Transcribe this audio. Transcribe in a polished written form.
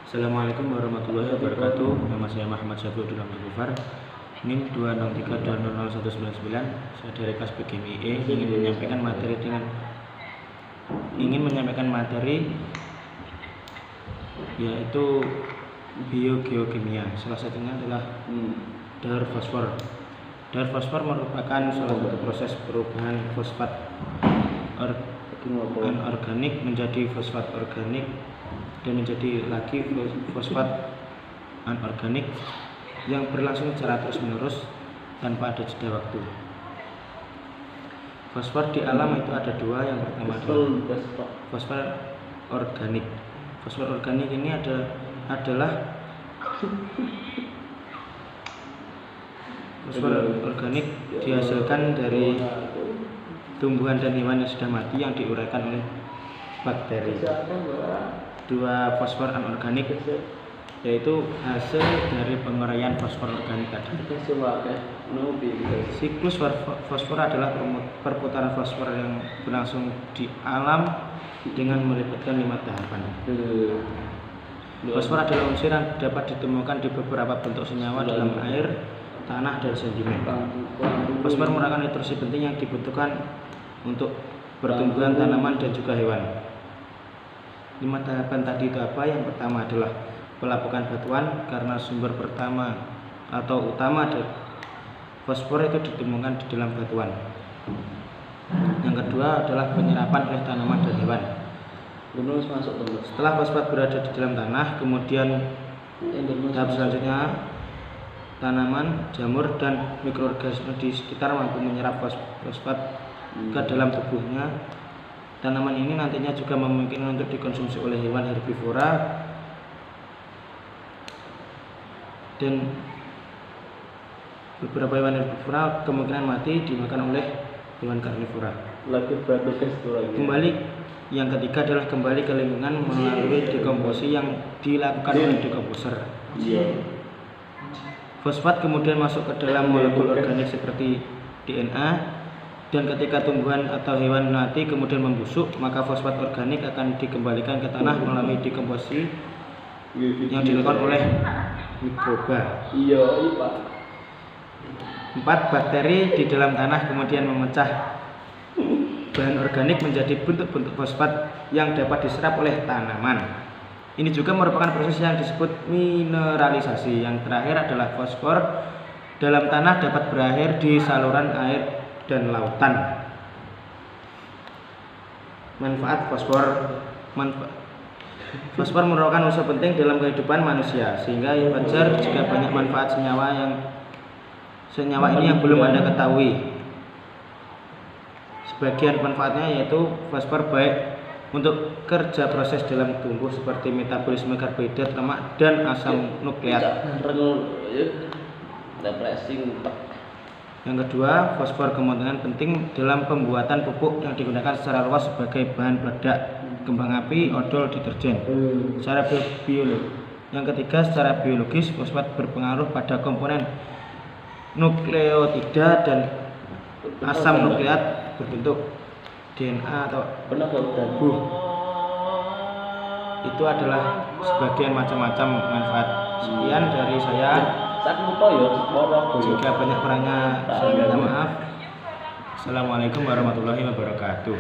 Assalamualaikum warahmatullahi wabarakatuh. Nama saya Muhammad Syafiuddin Abdul Ghaffar, NIM 263200199. Saya dari kelas BGMIE ingin menyampaikan materi yaitu biogeokimia. Salah satunya adalah daur fosfor. Daur fosfor merupakan salah satu proses perubahan fosfat anorganik menjadi fosfat organik dan menjadi lagi fosfat anorganik yang berlangsung secara terus-menerus tanpa ada jeda waktu. Fosfor di alam itu ada dua. Yang pertama adalah fosfor organik. Fosfor organik ini adalah fosfor organik dihasilkan dari tumbuhan dan hewan yang sudah mati yang diuraikan oleh bakteri. Dua fosfor anorganik yaitu hasil dari penguraian fosfor organik tadi. Siklus fosfor adalah perputaran fosfor yang berlangsung di alam dengan melibatkan 5 tahapan. Fosfor adalah unsur yang dapat ditemukan di beberapa bentuk senyawa dalam air, tanah, dan sedimen. Fosfor merupakan nutrisi penting yang dibutuhkan untuk pertumbuhan tanaman dan juga hewan. 5 tahapan tadi itu apa? Yang pertama adalah pelapukan batuan, karena sumber pertama atau utama dari fosfor itu ditemukan di dalam batuan. Yang kedua adalah penyerapan oleh tanaman dan hewan. Setelah fosfat berada di dalam tanah, kemudian tahap selanjutnya tanaman, jamur, dan mikroorganisme di sekitar mampu menyerap fosfat ke dalam tubuhnya. Tanaman ini nantinya juga memungkinkan untuk dikonsumsi oleh hewan herbivora dan beberapa hewan herbivora kemungkinan mati dimakan oleh hewan karnivora. Kembali yang ketiga adalah kembali ke lingkungan melalui dekomposisi yang dilakukan oleh dekomposer. Fosfat kemudian masuk ke dalam molekul organik seperti DNA, dan ketika tumbuhan atau hewan mati kemudian membusuk, maka fosfat organik akan dikembalikan ke tanah melalui dekomposisi yang dilakukan oleh mikroba. 4. Bakteri di dalam tanah kemudian memecah bahan organik menjadi bentuk-bentuk fosfat yang dapat diserap oleh tanaman. Ini juga merupakan proses yang disebut mineralisasi. Yang terakhir adalah fosfor dalam tanah dapat berakhir di saluran air dan lautan. Manfaat fosfor. Fosfor merupakan unsur penting dalam kehidupan manusia, sehingga wajar jika banyak manfaat senyawa ini yang belum Anda ketahui. Sebagian manfaatnya yaitu fosfor baik untuk kerja proses dalam tubuh seperti metabolisme karbohidrat, lemak, dan asam nukleat. Yang kedua, fosfor kemungkinan penting dalam pembuatan pupuk yang digunakan secara luas sebagai bahan peledak, kembang api, odol, deterjen. Secara biologis. Yang ketiga, secara biologis, fosfat berpengaruh pada komponen nukleotida dan asam nukleat berbentuk DNA atau tubuh. Itu adalah sebagian macam-macam manfaat. Sekian dari saya. Jika banyak kurangnya saya minta maaf. Assalamualaikum warahmatullahi wabarakatuh.